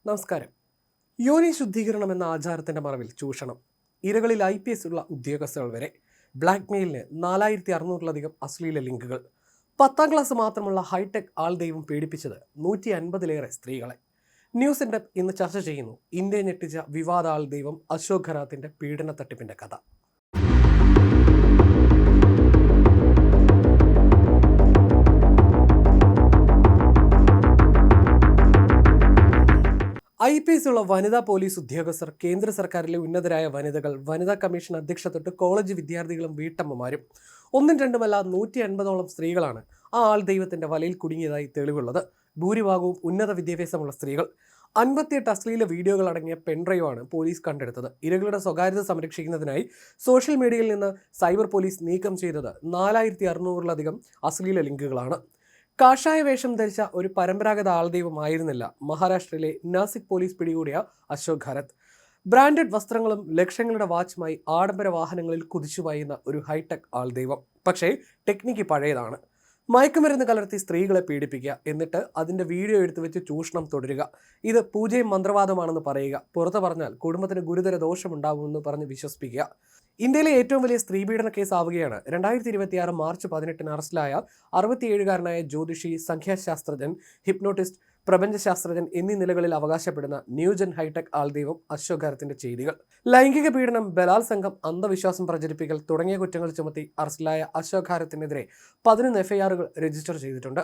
നമസ്കാരം. യോനി ശുദ്ധീകരണം എന്ന ആചാരത്തിന്റെ മറവിൽ ചൂഷണം. ഇരകളിൽ IPS ഉള്ള ഉദ്യോഗസ്ഥകൾ വരെ. ബ്ലാക്ക്മെയിലിന് 4600-ലധികം അശ്ലീല ലിങ്കുകൾ. 10ാം ക്ലാസ് മാത്രമുള്ള ഹൈടെക് ആൾ ദൈവം പീഡിപ്പിച്ചത് 150-ലേറെ സ്ത്രീകളെ. ന്യൂസ് ഇൻ ഡെപ്ത് ഇന്ന് ചർച്ച ചെയ്യുന്നു ഇന്ത്യയെ ഞെട്ടിച്ച വിവാദ ആൾ ദൈവം അശോക് ഗെഹ്ലോട്ടിന്റെ പീഡന തട്ടിപ്പിന്റെ കഥ. IPS ഉള്ള വനിതാ പോലീസ് ഉദ്യോഗസ്ഥർ, കേന്ദ്ര സർക്കാരിലെ ഉന്നതരായ വനിതകൾ, വനിതാ കമ്മീഷൻ അധ്യക്ഷ തൊട്ട് കോളേജ് വിദ്യാർത്ഥികളും വീട്ടമ്മമാരും, ഒന്നും രണ്ടുമല്ല 150ഓളം സ്ത്രീകളാണ് ആ ആൾ ദൈവത്തിന്റെ വലയിൽ കുടുങ്ങിയതായി തെളിവുള്ളത്. ഭൂരിഭാഗവും ഉന്നത വിദ്യാഭ്യാസമുള്ള സ്ത്രീകൾ. 58 അശ്ലീല വീഡിയോകൾ അടങ്ങിയ പെൻഡ്രൈവാണ് പോലീസ് കണ്ടെടുത്തത്. ഇരകളുടെ സ്വകാര്യത സംരക്ഷിക്കുന്നതിനായി സോഷ്യൽ മീഡിയയിൽ നിന്ന് സൈബർ പോലീസ് നീക്കം ചെയ്തത് 4600-ലധികം അശ്ലീല ലിങ്കുകളാണ്. കാഷായ വേഷം ധരിച്ച ഒരു പരമ്പരാഗത ആൾദൈവമായിരുന്നില്ല മഹാരാഷ്ട്രയിലെ നാസിക് പോലീസ് പിടികൂടിയ അശോക് ഗെഹ്ലോട്ട്. ബ്രാൻഡഡ് വസ്ത്രങ്ങളും ലക്ഷങ്ങളുടെ വാച്ചുമായി ആഡംബര വാഹനങ്ങളിൽ കുതിച്ചുപായുന്ന ഒരു ഹൈടെക് ആൾദൈവം. പക്ഷേ ടെക്നിക്ക് പഴയതാണ്. മയക്കുമരുന്ന് കലർത്തി സ്ത്രീകളെ പീഡിപ്പിക്കുക, എന്നിട്ട് അതിൻ്റെ വീഡിയോ എടുത്തു വെച്ച് ചൂഷണം തുടരുക. ഇത് പൂജയും മന്ത്രവാദമാണെന്ന് പറയുക, പുറത്തു പറഞ്ഞാൽ കുടുംബത്തിന് ഗുരുതര ദോഷമുണ്ടാകുമെന്ന് പറഞ്ഞ് വിശ്വസിപ്പിക്കുക. ഇന്ത്യയിലെ ഏറ്റവും വലിയ സ്ത്രീപീഡന കേസ് ആവുകയാണ് 2026 മാർച്ച് 18-ന് അറസ്റ്റിലായ 67-കാരനായ ജ്യോതിഷി, സംഖ്യാശാസ്ത്രജ്ഞൻ, ഹിപ്നോട്ടിസ്റ്റ്, പ്രപഞ്ചശാസ്ത്രജ്ഞൻ എന്നീ നിലകളിൽ അവകാശപ്പെടുന്ന ന്യൂജൻ ഹൈടെക് ആൾദൈവം അശോക് ഗെഹ്ലോട്ടിന്റെ ചെയ്തികൾ. ലൈംഗിക പീഡനം, ബലാത്സംഗം, അന്ധവിശ്വാസം പ്രചരിപ്പിക്കൽ തുടങ്ങിയ കുറ്റങ്ങൾ ചുമത്തി അറസ്റ്റിലായ അശോക് ഗെഹ്ലോട്ടിനെതിരെ 11 FIRകൾ രജിസ്റ്റർ ചെയ്തിട്ടുണ്ട്.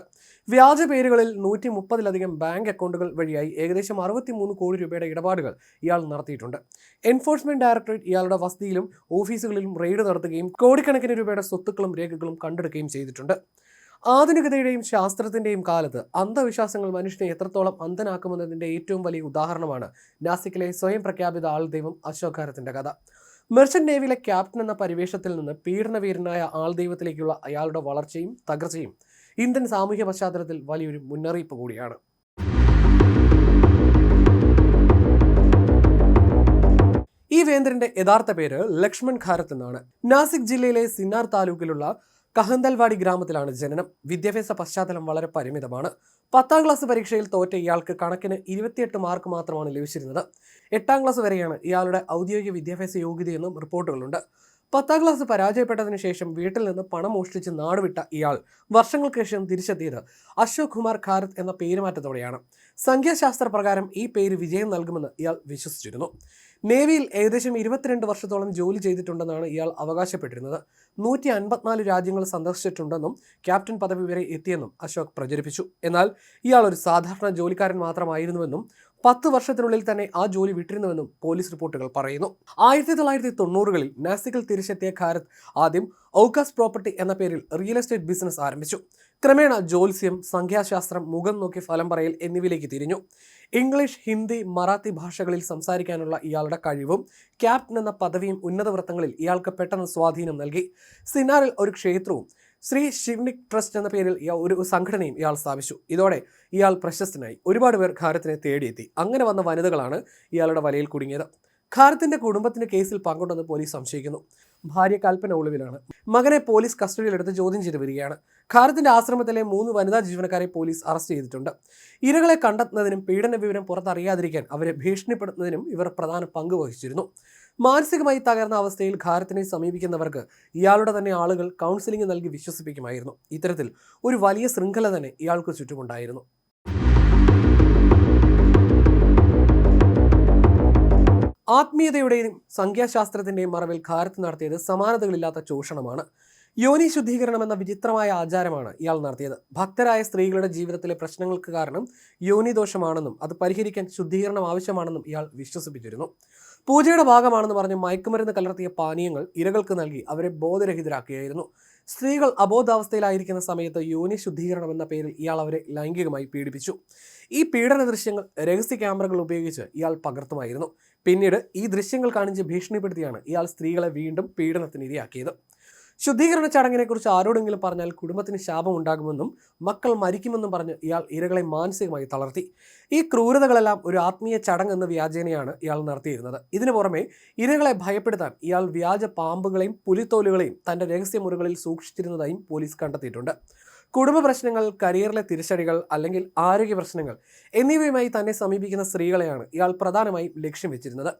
വ്യാജ പേരുകളിൽ 130-ലധികം ബാങ്ക് അക്കൗണ്ടുകൾ വഴിയായി ഏകദേശം 63 കോടി രൂപയുടെ ഇടപാടുകൾ ഇയാൾ നടത്തിയിട്ടുണ്ട്. എൻഫോഴ്സ്മെന്റ് ഡയറക്ടറേറ്റ് ഇയാളുടെ വസതിയിലും ഓഫീസുകളിലും റെയ്ഡ് നടത്തുകയും കോടിക്കണക്കിന് രൂപയുടെ സ്വത്തുക്കളും രേഖകളും കണ്ടെടുക്കുകയും ചെയ്തിട്ടുണ്ട്. ആധുനികതയുടെയും ശാസ്ത്രത്തിന്റെയും കാലത്ത് അന്ധവിശ്വാസങ്ങൾ മനുഷ്യനെ എത്രത്തോളം അന്ധനാക്കുമെന്നതിന്റെ ഏറ്റവും വലിയ ഉദാഹരണമാണ് നാസിക്കിലെ സ്വയം പ്രഖ്യാപിത ആൾ ദൈവം അശോക് ഗെഹ്ലോട്ടിന്റെ കഥ. മെർച്ചന്റ് നേവിയിലെ ക്യാപ്റ്റൻ എന്ന പരിവേഷത്തിൽ നിന്ന് പീഡനവീരനായ ആൾ ദൈവത്തിലേക്കുള്ള അയാളുടെ വളർച്ചയും തകർച്ചയും ഇന്ത്യൻ സാമൂഹ്യ പശ്ചാത്തലത്തിൽ വലിയൊരു മുന്നറിയിപ്പ് കൂടിയാണ്. ഈ വേന്ദ്രന്റെ യഥാർത്ഥ പേര് ലക്ഷ്മൺ ഖാരത്ത് എന്നാണ്. നാസിക് ജില്ലയിലെ സിന്നാർ താലൂക്കിലുള്ള കഹന്തൽവാടി ഗ്രാമത്തിലാണ് ജനനം. വിദ്യാഭ്യാസ പശ്ചാത്തലം വളരെ പരിമിതമാണ്. 10ാം ക്ലാസ് പരീക്ഷയിൽ തോറ്റ ഇയാൾക്ക് കണക്കിന് 28 മാർക്ക് മാത്രമാണ് ലഭിച്ചിരുന്നത്. 8ാം ക്ലാസ് വരെയാണ് ഇയാളുടെ ഔദ്യോഗിക വിദ്യാഭ്യാസ യോഗ്യതയെന്നും റിപ്പോർട്ടുകളുണ്ട്. 10ാം ക്ലാസ് പരാജയപ്പെട്ടതിന് ശേഷം വീട്ടിൽ നിന്ന് പണം മോഷ്ടിച്ച് നാടുവിട്ട ഇയാൾ വർഷങ്ങൾക്ക് ശേഷം തിരിച്ചെത്തിയത് അശോക് കുമാർ ഖാരത്ത് എന്ന പേരുമാറ്റത്തോടെയാണ്. സംഖ്യാശാസ്ത്ര പ്രകാരം ഈ പേര് വിജയം നൽകുമെന്ന് ഇയാൾ വിശ്വസിച്ചിരുന്നു. നേവിയിൽ ഏകദേശം 22 വർഷത്തോളം ജോലി ചെയ്തിട്ടുണ്ടെന്നാണ് ഇയാൾ അവകാശപ്പെട്ടിരുന്നത്. 154 രാജ്യങ്ങൾ സന്ദർശിച്ചിട്ടുണ്ടെന്നും ക്യാപ്റ്റൻ പദവി വരെ എത്തിയെന്നും അശോക് പ്രചരിപ്പിച്ചു. എന്നാൽ ഇയാൾ ഒരു സാധാരണ ജോലിക്കാരൻ മാത്രമായിരുന്നുവെന്നും 10 വർഷത്തിനുള്ളിൽ തന്നെ ആ ജോലി വിട്ടിരുന്നുവെന്നും പോലീസ് റിപ്പോർട്ടുകൾ പറയുന്നു. 1990-കളിൽ നാസിക്കിൽ തിരിച്ചെത്തിയ ഖാരത്ത് ആദ്യം ഔകാസ് പ്രോപ്പർട്ടി എന്ന പേരിൽ റിയൽ എസ്റ്റേറ്റ് ബിസിനസ് ആരംഭിച്ചു. ക്രമേണ ജ്യോത്സ്യം, സംഖ്യാശാസ്ത്രം, മുഖം നോക്കി ഫലം പറയൽ എന്നിവയിലേക്ക് തിരിഞ്ഞു. ഇംഗ്ലീഷ്, ഹിന്ദി, മറാത്തി ഭാഷകളിൽ സംസാരിക്കാനുള്ള ഇയാളുടെ കഴിവും ക്യാപ്റ്റൻ എന്ന പദവിയും ഉന്നത വൃത്തങ്ങളിൽ ഇയാൾക്ക് പെട്ടെന്ന് സ്വാധീനം നൽകി. സിന്നാറിൽ ഒരു ക്ഷേത്രവും ശ്രീ ശിവനിക് ട്രസ്റ്റ് എന്ന പേരിൽ ഒരു സംഘടനയും ഇയാൾ സ്ഥാപിച്ചു. ഇതോടെ ഇയാൾ പ്രശസ്തനായി. ഒരുപാട് പേർ ഖാരത്തിനെ തേടിയെത്തി. അങ്ങനെ വന്ന വനിതകളാണ് ഇയാളുടെ വലയിൽ കുടുങ്ങിയത്. ഖാരത്തിന്റെ കുടുംബത്തിന്റെ കേസിൽ പങ്കുണ്ടെന്ന് പോലീസ് സംശയിക്കുന്നു. ഭാര്യ കൽപ്പന ഒളിവിലാണ്. മകനെ പോലീസ് കസ്റ്റഡിയിലെടുത്ത് ചോദ്യം ചെയ്തു വരികയാണ്. ഖാരത്തിന്റെ ആശ്രമത്തിലെ 3 വനിതാ ജീവനക്കാരെ പോലീസ് അറസ്റ്റ് ചെയ്തിട്ടുണ്ട്. ഇരകളെ കണ്ടെത്തുന്നതിനും പീഡന വിവരം പുറത്തറിയാതിരിക്കാൻ അവരെ ഭീഷണിപ്പെടുത്തുന്നതിനും ഇവർ പ്രധാന പങ്ക് വഹിച്ചിരുന്നു. മാനസികമായി തകർന്ന അവസ്ഥയിൽ ഖാരത്തിനെ സമീപിക്കുന്നവർക്ക് ഇയാളുടെ തന്നെ ആളുകൾ കൗൺസിലിംഗ് നൽകി വിശ്വസിപ്പിക്കുമായിരുന്നു. ഇത്തരത്തിൽ ഒരു വലിയ ശൃംഖല തന്നെ ഇയാൾക്ക് ചുറ്റുമുണ്ടായിരുന്നു. ആത്മീയതയുടെയും സംഖ്യാശാസ്ത്രത്തിന്റെയും മറവിൽ ഖാരത്ത് നടത്തിയത് സമാനതകളില്ലാത്ത ചൂഷണമാണ്. യോനി ശുദ്ധീകരണം എന്ന വിചിത്രമായ ആചാരമാണ് ഇയാൾ നടത്തിയത്. ഭക്തരായ സ്ത്രീകളുടെ ജീവിതത്തിലെ പ്രശ്നങ്ങൾക്ക് കാരണം യോനി ദോഷമാണെന്നും അത് പരിഹരിക്കാൻ ശുദ്ധീകരണം ആവശ്യമാണെന്നും ഇയാൾ വിശ്വസിപ്പിച്ചിരുന്നു. പൂജയുടെ ഭാഗമാണെന്ന് പറഞ്ഞ് മയക്കുമരുന്ന് കലർത്തിയ പാനീയങ്ങൾ ഇരകൾക്ക് നൽകി അവരെ ബോധരഹിതരാക്കുകയായിരുന്നു. സ്ത്രീകൾ അബോധാവസ്ഥയിലായിരിക്കുന്ന സമയത്ത് യോനി ശുദ്ധീകരണം എന്ന പേരിൽ ഇയാൾ അവരെ ലൈംഗികമായി പീഡിപ്പിച്ചു. ഈ പീഡന ദൃശ്യങ്ങൾ രഹസ്യ ക്യാമറകൾ ഉപയോഗിച്ച് ഇയാൾ പകർത്തുമായിരുന്നു. പിന്നീട് ഈ ദൃശ്യങ്ങൾ കാണിച്ച് ഭീഷണിപ്പെടുത്തിയാണ് ഇയാൾ സ്ത്രീകളെ വീണ്ടും പീഡനത്തിന് ഇരയാക്കിയത്. ശുദ്ധീകരണ ചടങ്ങിനെക്കുറിച്ച് ആരോടെങ്കിലും പറഞ്ഞാൽ കുടുംബത്തിന് ശാപം ഉണ്ടാകുമെന്നും മക്കൾ മരിക്കുമെന്നും പറഞ്ഞ് ഇയാൾ ഇരകളെ മാനസികമായി തളർത്തി. ഈ ക്രൂരതകളെല്ലാം ഒരു ആത്മീയ ചടങ്ങെന്ന വ്യാജേനയാണ് ഇയാൾ നടത്തിയിരുന്നത്. ഇതിനു പുറമെ ഇരകളെ ഭയപ്പെടുത്താൻ ഇയാൾ വ്യാജ പാമ്പുകളെയും പുലിത്തോലുകളെയും തൻ്റെ രഹസ്യമുറികളിൽ സൂക്ഷിച്ചിരുന്നതായും പോലീസ് കണ്ടെത്തിയിട്ടുണ്ട്. കുടുംബ പ്രശ്നങ്ങൾ, കരിയറിലെ തിരിച്ചടികൾ അല്ലെങ്കിൽ ആരോഗ്യ പ്രശ്നങ്ങൾ എന്നിവയുമായി തന്നെ സമീപിക്കുന്ന സ്ത്രീകളെയാണ് ഇയാൾ പ്രധാനമായും ലക്ഷ്യം വെച്ചിരുന്നത്.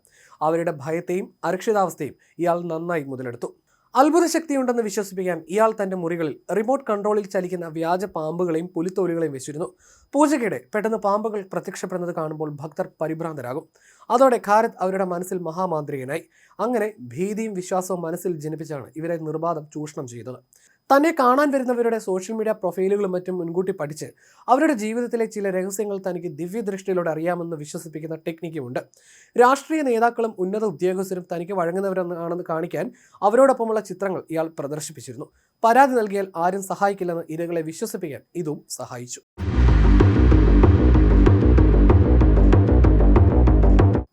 അവരുടെ ഭയത്തെയും അരക്ഷിതാവസ്ഥയും ഇയാൾ നന്നായി മുതലെടുത്തു. അത്ഭുത ശക്തിയുണ്ടെന്ന് വിശ്വസിപ്പിക്കാൻ ഇയാൾ തന്റെ മുറികളിൽ റിമോട്ട് കൺട്രോളിൽ ചലിക്കുന്ന വ്യാജ പാമ്പുകളെയും പുലിത്തോലുകളെയും വെച്ചിരുന്നു. പൂജയ്ക്കിടെ പെട്ടെന്ന് പാമ്പുകൾ പ്രത്യക്ഷപ്പെടുന്നത് കാണുമ്പോൾ ഭക്തർ പരിഭ്രാന്തരാകും. അതോടെ ഖാരത് അവരുടെ മനസ്സിൽ മഹാമാന്ത്രികനായി. അങ്ങനെ ഭീതിയും വിശ്വാസവും മനസ്സിൽ ജനിപ്പിച്ചാണ് ഇവരെ നിർബാധം ചൂഷണം ചെയ്തത്. തന്നെ കാണാൻ വരുന്നവരുടെ സോഷ്യൽ മീഡിയ പ്രൊഫൈലുകളും മറ്റും മുൻകൂട്ടി പഠിച്ച് അവരുടെ ജീവിതത്തിലെ ചില രഹസ്യങ്ങൾ തനിക്ക് ദിവ്യദൃഷ്ടിയിലൂടെ അറിയാമെന്ന് വിശ്വസിപ്പിക്കുന്ന ടെക്നിക്കുമുണ്ട്. രാഷ്ട്രീയ നേതാക്കളും ഉന്നത ഉദ്യോഗസ്ഥരും തനിക്ക് വഴങ്ങുന്നവരാണെന്ന് കാണിക്കാൻ അവരോടൊപ്പമുള്ള ചിത്രങ്ങൾ ഇയാൾ പ്രദർശിപ്പിച്ചിരുന്നു. പരാതി നൽകിയാൽ ആരും സഹായിക്കില്ലെന്ന് ഇരകളെ വിശ്വസിപ്പിക്കാൻ ഇതും സഹായിച്ചു.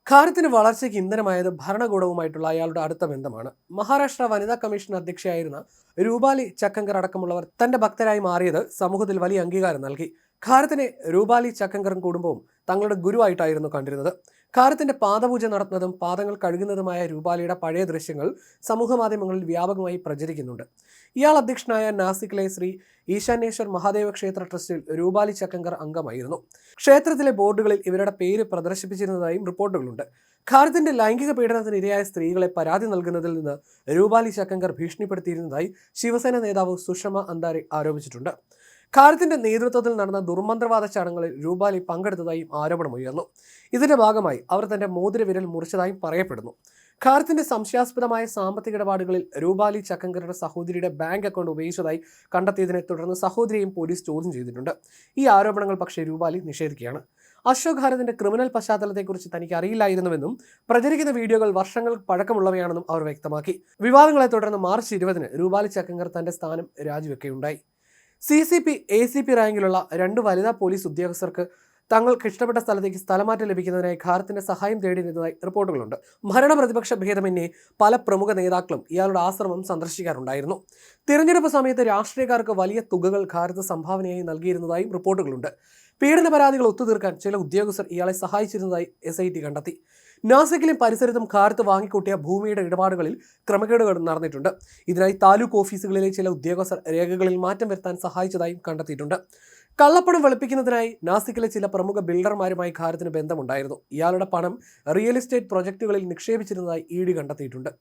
ഖാരത്തിന് വളർച്ചയ്ക്ക് ഇന്ധനമായത് ഭരണകൂടവുമായിട്ടുള്ള അയാളുടെ അടുത്ത ബന്ധമാണ്. മഹാരാഷ്ട്ര വനിതാ കമ്മീഷൻ അധ്യക്ഷയായിരുന്ന രൂപാലി ചക്കങ്കർ അടക്കമുള്ളവർ തന്റെ ഭക്തരായി മാറിയത് സമൂഹത്തിൽ വലിയ അംഗീകാരം നൽകി. ഖാരത്തിനെ രൂപാലി ചക്കങ്കറും കുടുംബവും തങ്ങളുടെ ഗുരുവായിട്ടായിരുന്നു കണ്ടിരുന്നത്. ഖാരത്തിന്റെ പാദപൂജ നടത്തുന്നതും പാദങ്ങൾ കഴുകുന്നതുമായ രൂപാലിയുടെ പഴയ ദൃശ്യങ്ങൾ സമൂഹമാധ്യമങ്ങളിൽ വ്യാപകമായി പ്രചരിക്കുന്നുണ്ട്. ഇയാൾ അധ്യക്ഷനായ നാസിക്കിലെ ശ്രീ ഈശാനേശ്വർ മഹാദേവ ക്ഷേത്ര ട്രസ്റ്റിൽ രൂപാലി ചക്കങ്കർ അംഗമായിരുന്നു. ക്ഷേത്രത്തിലെ ബോർഡുകളിൽ ഇവരുടെ പേര് പ്രദർശിപ്പിച്ചിരുന്നതായും റിപ്പോർട്ടുകളുണ്ട്. ഖാരത്തിന്റെ ലൈംഗിക പീഡനത്തിന് ഇരയായ സ്ത്രീകളെ പരാതി നൽകുന്നതിൽ നിന്ന് രൂപാലി ചക്കങ്കർ ഭീഷണിപ്പെടുത്തിയിരുന്നതായി ശിവസേന നേതാവ് സുഷമ അന്താരെ ആരോപിച്ചിട്ടുണ്ട്. ഖാരത്തിന്റെ നേതൃത്വത്തിൽ നടന്ന ദുർമന്ത്രവാദ ചടങ്ങുകളിൽ രൂപാലി പങ്കെടുത്തതായും ആരോപണമുയർന്നു. ഇതിന്റെ ഭാഗമായി അവർ തന്റെ മോതിരവിരൽ മുറിച്ചതായും പറയപ്പെടുന്നു. ഖാരത്തിന്റെ സംശയാസ്പദമായ സാമ്പത്തിക ഇടപാടുകളിൽ രൂപാലി ചക്കങ്കരുടെ സഹോദരിയുടെ ബാങ്ക് അക്കൗണ്ട് ഉപയോഗിച്ചതായി കണ്ടെത്തിയതിനെ തുടർന്ന് സഹോദരിയെയും പോലീസ് ചോദ്യം ചെയ്തിട്ടുണ്ട്. ഈ ആരോപണങ്ങൾ പക്ഷേ രൂപാലി നിഷേധിക്കുകയാണ്. അശോക് ഖാരത്തിന്റെ ക്രിമിനൽ പശ്ചാത്തലത്തെക്കുറിച്ച് തനിക്ക് അറിയില്ലായിരുന്നുവെന്നും പ്രചരിക്കുന്ന വീഡിയോകൾ വർഷങ്ങൾ പഴക്കമുള്ളവയാണെന്നും അവർ വ്യക്തമാക്കി. വിവാദങ്ങളെ തുടർന്ന് മാർച്ച് 20 രൂപാലി ചക്കങ്കർ തന്റെ സ്ഥാനം രാജിവെക്കുകയുണ്ടായി. CCP, ACP റാങ്കിലുള്ള 2 വനിതാ പോലീസ് ഉദ്യോഗസ്ഥർക്ക് തങ്ങൾക്ക് ഇഷ്ടപ്പെട്ട സ്ഥലത്തേക്ക് സ്ഥലമാറ്റം ലഭിക്കുന്നതിനായി ഖാരത്തിന്റെ സഹായം തേടിയിരുന്നതായി റിപ്പോർട്ടുകളുണ്ട്. ഭരണപ്രതിപക്ഷ ഭേദമന്യേ പല പ്രമുഖ നേതാക്കളും ഇയാളുടെ ആശ്രമം സന്ദർശിക്കാറുണ്ടായിരുന്നു. തിരഞ്ഞെടുപ്പ് സമയത്ത് രാഷ്ട്രീയക്കാർക്ക് വലിയ തുകകൾ ഖാരത്ത് സംഭാവനയായി നൽകിയിരുന്നതായും റിപ്പോർട്ടുകളുണ്ട്. പീഡന പരാതികൾ ഒത്തുതീർക്കാൻ ചില ഉദ്യോഗസ്ഥർ ഇയാളെ സഹായിച്ചിരുന്നതായി SIT കണ്ടെത്തി. നാസിക്കിലും പരിസരത്തും ഖാരത്ത് വാങ്ങിക്കൂട്ടിയ ഭൂമിയുടെ ഇടപാടുകളിൽ ക്രമക്കേടുകൾ നടന്നിട്ടുണ്ട്. ഇതിനായി താലൂക്ക് ഓഫീസുകളിലെ ചില ഉദ്യോഗസ്ഥർ രേഖകളിൽ മാറ്റം വരുത്താൻ സഹായിച്ചതായും കണ്ടെത്തിയിട്ടുണ്ട്. കള്ളപ്പണം വെളുപ്പിക്കുന്നതിനായി നാസിക്കിലെ ചില പ്രമുഖ ബിൽഡർമാരുമായി ഖാരത്തിന് ബന്ധമുണ്ടായിരുന്നു. ഇയാളുടെ പണം റിയൽ എസ്റ്റേറ്റ് പ്രൊജക്ടുകളിൽ നിക്ഷേപിച്ചിരുന്നതായി ED കണ്ടെത്തിയിട്ടുണ്ട്.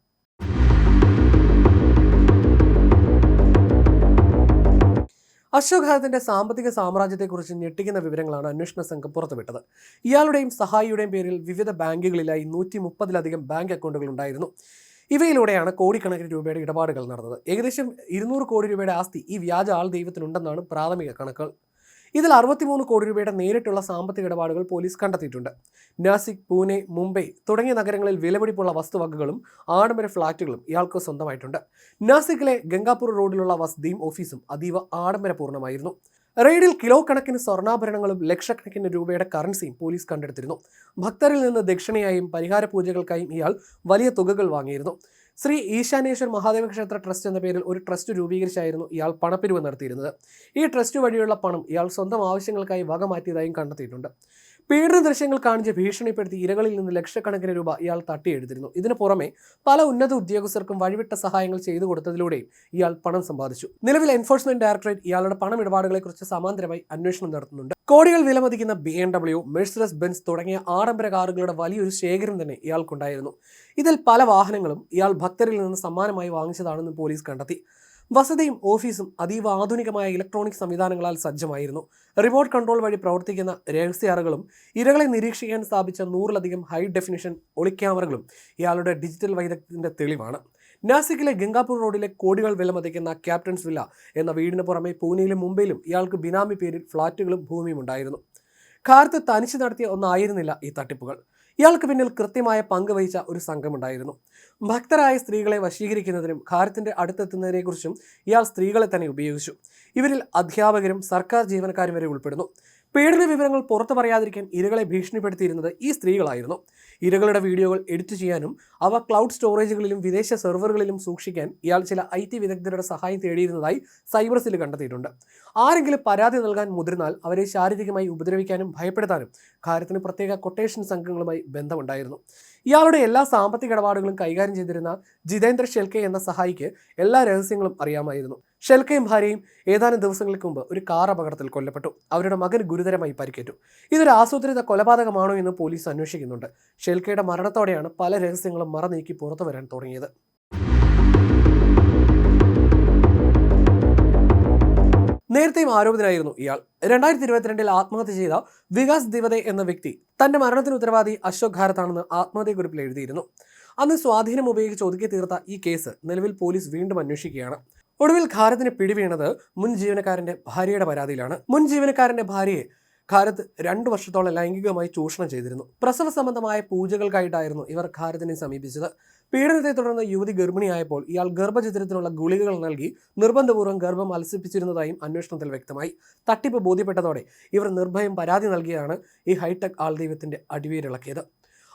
അശോക് ഖാരത്തിന്റെ സാമ്പത്തിക സാമ്രാജ്യത്തെക്കുറിച്ച് ഞെട്ടിക്കുന്ന വിവരങ്ങളാണ് അന്വേഷണ സംഘം പുറത്തുവിട്ടത്. ഇയാളുടെയും സഹായിയുടെയും പേരിൽ വിവിധ ബാങ്കുകളിലായി 130-ലധികം ബാങ്ക് അക്കൗണ്ടുകൾ ഉണ്ടായിരുന്നു. ഇവയിലൂടെയാണ് കോടിക്കണക്കിന് രൂപയുടെ ഇടപാടുകൾ നടന്നത്. ഏകദേശം 200 കോടി രൂപയുടെ ആസ്തി ഈ വ്യാജ ആൾ ദൈവത്തിനുണ്ടെന്നാണ് പ്രാഥമിക കണക്കുകൾ. ഇതിൽ 63 കോടി രൂപയുടെ നേരിട്ടുള്ള സാമ്പത്തിക ഇടപാടുകൾ പോലീസ് കണ്ടെത്തിയിട്ടുണ്ട്. നാസിക്, പൂനെ, മുംബൈ തുടങ്ങിയ നഗരങ്ങളിൽ വിലപിടിപ്പുള്ള വസ്തുവകകളും ആഡംബര ഫ്ളാറ്റുകളും ഇയാൾക്ക് സ്വന്തമായിട്ടുണ്ട്. നാസിക്കിലെ ഗംഗാപൂർ റോഡിലുള്ള വസതിയും ഓഫീസും അതീവ ആഡംബരപൂർണ്ണമായിരുന്നു. റെയ്ഡിൽ കിലോ കണക്കിന് സ്വർണ്ണാഭരണങ്ങളും ലക്ഷക്കണക്കിന് രൂപയുടെ കറൻസിയും പോലീസ് കണ്ടെടുത്തിരുന്നു. ഭക്തരിൽ നിന്ന് ദക്ഷിണയായും പരിഹാര പൂജകൾക്കായും ഇയാൾ വലിയ തുകകൾ വാങ്ങിയിരുന്നു. ശ്രീ ഈശാനേശ്വർ മഹാദേവ ക്ഷേത്ര ട്രസ്റ്റ് എന്ന പേരിൽ ഒരു ട്രസ്റ്റ് രൂപീകരിച്ചായിരുന്നു ഇയാൾ പണപ്പിരിവ് നടത്തിയിരുന്നത്. ഈ ട്രസ്റ്റ് വഴിയുള്ള പണം ഇയാൾ സ്വന്തം ആവശ്യങ്ങൾക്കായി വകമാറ്റിയതായും കണ്ടെത്തിയിട്ടുണ്ട്. പീഡന ദൃശ്യങ്ങൾ കാണിച്ച് ഭീഷണിപ്പെടുത്തി ഇരകളിൽ നിന്ന് ലക്ഷക്കണക്കിന് രൂപ ഇയാൾ തട്ടിയെടുത്തിരുന്നു. ഇതിനു പുറമെ പല ഉന്നത ഉദ്യോഗസ്ഥർക്കും വഴിവിട്ട സഹായങ്ങൾ ചെയ്തു കൊടുത്തതിലൂടെയും ഇയാൾ പണം സമ്പാദിച്ചു. നിലവിൽ എൻഫോഴ്സ്മെന്റ് ഡയറക്ടറേറ്റ് ഇയാളുടെ പണമിടപാടുകളെക്കുറിച്ച് സമാന്തരമായി അന്വേഷണം നടത്തുന്നുണ്ട്. കോടികൾ വിലമതിക്കുന്ന BMW, മെഴ്സിഡസ് ബെൻസ് തുടങ്ങിയ ആഡംബര കാറുകളുടെ വലിയൊരു ശേഖരം തന്നെ ഇയാൾക്കുണ്ടായിരുന്നു. ഇതിൽ പല വാഹനങ്ങളും ഇയാൾ ഭക്തരിൽ നിന്ന് സമ്മാനമായി വാങ്ങിച്ചതാണെന്ന് പോലീസ് കണ്ടെത്തി. വസതിയും ഓഫീസും അതീവ ആധുനികമായ ഇലക്ട്രോണിക് സംവിധാനങ്ങളാൽ സജ്ജമായിരുന്നു. റിമോട്ട് കൺട്രോൾ വഴി പ്രവർത്തിക്കുന്ന രഹസ്യ അറകളും ഇരകളെ നിരീക്ഷിക്കാൻ സ്ഥാപിച്ച 100-ലധികം ഹൈ ഡെഫിനിഷൻ ഒളിക്യാമറകളും ഇയാളുടെ ഡിജിറ്റൽ വൈദഗ്ധ്യത്തിന്റെ തെളിവാണ്. നാസിക്കിലെ ഗംഗാപൂർ റോഡിലെ കോടികൾ വിലമതിക്കുന്ന ക്യാപ്റ്റൻസ് വില്ല എന്ന വീടിന് പുറമെ പൂനെയിലും മുംബൈയിലും ഇയാൾക്ക് ബിനാമി പേരിൽ ഫ്ളാറ്റുകളും ഭൂമിയും ഉണ്ടായിരുന്നു. ഖാരത്ത് തനിച്ച് നടത്തിയ ഒന്നായിരുന്നില്ല ഈ തട്ടിപ്പുകൾ. ഇയാൾക്ക് പിന്നിൽ കൃത്യമായ പങ്ക് വഹിച്ച ഒരു സംഘമുണ്ടായിരുന്നു. ഭക്തരായ സ്ത്രീകളെ വശീകരിക്കുന്നതിനും ഖാരത്തിന്റെ അടുത്തെത്തുന്നതിനെക്കുറിച്ചും ഇയാൾ സ്ത്രീകളെ തന്നെ ഉപയോഗിച്ചു. ഇവരിൽ അധ്യാപകരും സർക്കാർ ജീവനക്കാരും വരെ ഉൾപ്പെടുന്നു. പീഡന വിവരങ്ങൾ പുറത്തു പറയാതിരിക്കാൻ ഇരകളെ ഭീഷണിപ്പെടുത്തിയിരുന്നത് ഈ സ്ത്രീകളായിരുന്നു. ഇരകളുടെ വീഡിയോകൾ എഡിറ്റ് ചെയ്യാനും അവ ക്ലൗഡ് സ്റ്റോറേജുകളിലും വിദേശ സെർവറുകളിലും സൂക്ഷിക്കാൻ ഇയാൾ ചില IT വിദഗ്ധരുടെ സഹായം തേടിയിരുന്നതായി സൈബർ സെൽ കണ്ടെത്തിയിട്ടുണ്ട്. ആരെങ്കിലും പരാതി നൽകാൻ മുതിർന്നാൽ അവരെ ശാരീരികമായി ഉപദ്രവിക്കാനും ഭയപ്പെടുത്താനും ഖാരത്തിന് പ്രത്യേക കൊട്ടേഷൻ സംഘങ്ങളുമായി ബന്ധമുണ്ടായിരുന്നു. ഇയാളുടെ എല്ലാ സാമ്പത്തിക ഇടപാടുകളും കൈകാര്യം ചെയ്തിരുന്ന ജിതേന്ദ്ര ഷെൽക്കെ എന്ന സഹായിക്ക് എല്ലാ രഹസ്യങ്ങളും അറിയാമായിരുന്നു. ഷെൽക്കയും ഭാര്യയും ഏതാനും ദിവസങ്ങൾക്ക് മുമ്പ് ഒരു കാർ അപകടത്തിൽ കൊല്ലപ്പെട്ടു. അവരുടെ മകന് ഗുരുതരമായി പരിക്കേറ്റു. ഇതൊരു ആസൂത്രിത കൊലപാതകമാണോ എന്ന് പോലീസ് അന്വേഷിക്കുന്നുണ്ട്. ഷെൽക്കയുടെ മരണത്തോടെയാണ് പല രഹസ്യങ്ങളും മറനീക്കി പുറത്തു വരാൻ തുടങ്ങിയത്. നേരത്തെയും ആരോപിതനായിരുന്നു ഇയാൾ. 2022 ആത്മഹത്യ ചെയ്ത വികാസ് ദിവതെ എന്ന വ്യക്തി തന്റെ മരണത്തിന് ഉത്തരവാദി അശോക് ഖാരത്താണെന്ന് ആത്മഹത്യക്കുറിപ്പിൽ എഴുതിയിരുന്നു. അന്ന് സ്വാധീനം ഉപയോഗിച്ച് ഒതുക്കി തീർത്ത ഈ കേസ് നിലവിൽ പോലീസ് വീണ്ടും അന്വേഷിക്കുകയാണ്. ഒടുവിൽ ഖാരത്തിന് പിടിവീണത് മുൻ ജീവനക്കാരന്റെ ഭാര്യയുടെ പരാതിയിലാണ്. മുൻ ജീവനക്കാരന്റെ ഭാര്യയെ ഖാരത്ത് 2 വർഷത്തോളം ലൈംഗികമായി ചൂഷണം ചെയ്തിരുന്നു. പ്രസവ സംബന്ധമായ പൂജകൾക്കായിട്ടായിരുന്നു ഇവർ ഖാരത്തിനെ സമീപിച്ചത്. പീഡനത്തെ തുടർന്ന് യുവതി ഗർഭിണിയായപ്പോൾ ഇയാൾ ഗർഭചിത്രത്തിനുള്ള ഗുളികകൾ നൽകി നിർബന്ധപൂർവ്വം ഗർഭം അലസിപ്പിച്ചിരുന്നതായും അന്വേഷണത്തിൽ വ്യക്തമായി. തട്ടിപ്പ് ബോധ്യപ്പെട്ടതോടെ ഇവർ നിർഭയം പരാതി നൽകിയാണ് ഈ ഹൈടെക് ആൾദൈവത്തിന്റെ അടിവേരിളക്കിയത്.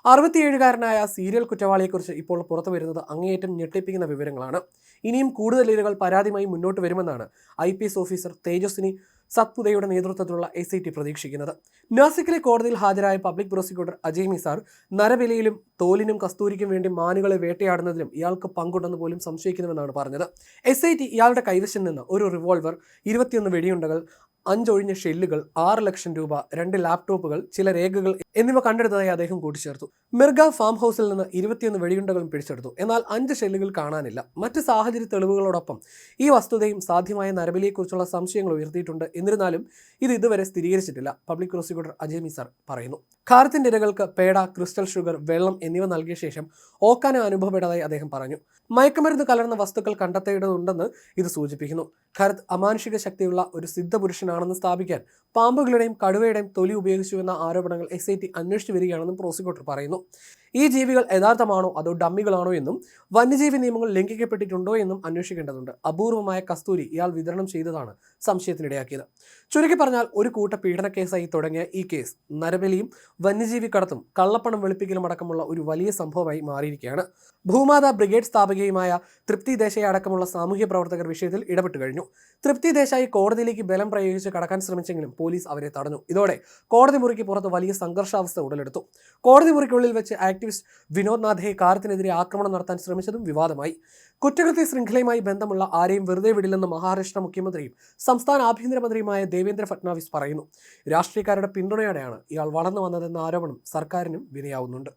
67-കാരനായ സീരിയൽ കുറ്റവാളിയെക്കുറിച്ച് ഇപ്പോൾ പുറത്തു വരുന്നത് അങ്ങേയറ്റം ഞെട്ടിപ്പിക്കുന്ന വിവരങ്ങളാണ്. ഇനിയും കൂടുതൽ ഇരകൾ പരാതിയുമായി മുന്നോട്ട് വരുമെന്നാണ് IPS ഓഫീസർ തേജസ്വിനി സത്പുതയുടെ നേതൃത്വത്തിലുള്ള SIT പ്രതീക്ഷിക്കുന്നത്. നാസിക്കിലെ കോടതിയിൽ ഹാജരായ പബ്ലിക് പ്രോസിക്യൂട്ടർ അജയ് മിസാർ നരബലിയിലും തോലിനും കസ്തൂരിക്കും വേണ്ടി മാനുകളെ വേട്ടയാടുന്നതിലും ഇയാൾക്ക് പങ്കുണ്ടെന്ന് പോലും സംശയിക്കുന്നുവെന്നാണ് പറഞ്ഞത്. SIT ഇയാളുടെ കൈവശം നിന്ന് ഒരു റിവോൾവർ, 21 വെടിയുണ്ടകൾ, 5 ഒഴിഞ്ഞ ഷെല്ലുകൾ, 6 ലക്ഷം രൂപ, 2 ലാപ്ടോപ്പുകൾ, ചില രേഖകൾ എന്നിവ കണ്ടെടുത്തതായി അദ്ദേഹം കൂട്ടിച്ചേർത്തു. മിർഗ ഫാം ഹൗസിൽ നിന്ന് 21 വെടിയുണ്ടകളും പിടിച്ചെടുത്തു. എന്നാൽ 5 ഷെല്ലുകൾ കാണാനില്ല. മറ്റ് സാഹചര്യ തെളിവുകളോടൊപ്പം ഈ വസ്തുതയും സാധ്യമായ നരബലിയെക്കുറിച്ചുള്ള സംശയങ്ങൾ ഉയർത്തിയിട്ടുണ്ട്. എന്നിരുന്നാലും ഇത് ഇതുവരെ സ്ഥിരീകരിച്ചിട്ടില്ല. പബ്ലിക് പ്രോസിക്യൂട്ടർ അജയ് മിസാർ പറയുന്നു. ഖാരത്തിന്റെ ഇരകൾക്ക് പേട, ക്രിസ്റ്റൽ ഷുഗർ, വെള്ളം എന്നിവ നൽകിയ ശേഷം ഓക്കാന അനുഭവപ്പെട്ടതായി അദ്ദേഹം പറഞ്ഞു. മയക്കുമരുന്ന് കലർന്ന വസ്തുക്കൾ കണ്ടെത്തേണ്ടതുണ്ടെന്ന് ഇത് സൂചിപ്പിക്കുന്നു. ഖാരത്ത് അമാനുഷിക ശക്തിയുള്ള ഒരു സിദ്ധപുരുഷനാണെന്ന് സ്ഥാപിക്കാൻ പാമ്പുകളുടെയും കടുവയുടെയും തൊലി ഉപയോഗിച്ചുവെന്ന ആരോപണങ്ങൾ SIT അന്വേഷിച്ചു വരികയാണെന്നും പ്രോസിക്യൂട്ടർ പറയുന്നു. ഈ ജീവികൾ യഥാർത്ഥമാണോ അതോ ഡമ്മികളാണോ എന്നും വന്യജീവി നിയമങ്ങൾ ലംഘിക്കപ്പെട്ടിട്ടുണ്ടോ എന്നും അന്വേഷിക്കേണ്ടതുണ്ട്. അപൂർവമായ കസ്തൂരി ഇയാൾ വിതരണം ചെയ്തതാണ് സംശയത്തിനിടയാക്കിയത്. ചുരുക്കി പറഞ്ഞാൽ ഒരു കൂട്ട പീഡന കേസായി തുടങ്ങിയ ഈ കേസ് നരബലിയും വന്യജീവി കടത്തും കള്ളപ്പണം വെളുപ്പിക്കലും അടക്കമുള്ള ഒരു വലിയ സംഭവമായി മാറിയിരിക്കുകയാണ്. ഭൂമാതാ ബ്രിഗേഡ് സ്ഥാപകയുമായ തൃപ്തി ദേശായി അടക്കമുള്ള സാമൂഹ്യ പ്രവർത്തകർ വിഷയത്തിൽ ഇടപെട്ട് കഴിഞ്ഞു. തൃപ്തി ദേശായി കോടതിയിലേക്ക് ബലം പ്രയോഗിച്ച് കടക്കാൻ ശ്രമിച്ചെങ്കിലും പോലീസ് അവരെ തടഞ്ഞു. ഇതോടെ കോടതി മുറിക്ക് പുറത്ത് വലിയ സംഘർഷാവസ്ഥ ഉടലെടുത്തു. കോടതി മുറിക്കുള്ളിൽ വെച്ച് ആക്ടിവിസ്റ്റ് വിനോദ് നാഥയെ ഖാരത്തിനെതിരെ ആക്രമണം നടത്താൻ ശ്രമിച്ചതും വിവാദമായി. കുറ്റകൃത്യ ശൃംഖലയുമായി ബന്ധമുള്ള ആരെയും വെറുതെ വിടില്ലെന്ന് മഹാരാഷ്ട്ര മുഖ്യമന്ത്രിയും സംസ്ഥാന ആഭ്യന്തരമന്ത്രിയുമായ ദേവേന്ദ്ര ഫട്നാവിസ് പറയുന്നു. രാഷ്ട്രീയക്കാരുടെ പിന്തുണയോടെയാണ് ഇയാൾ വളർന്നു വന്നതെന്ന ആരോപണം സർക്കാരിനും വിനയാവുന്നുണ്ട്.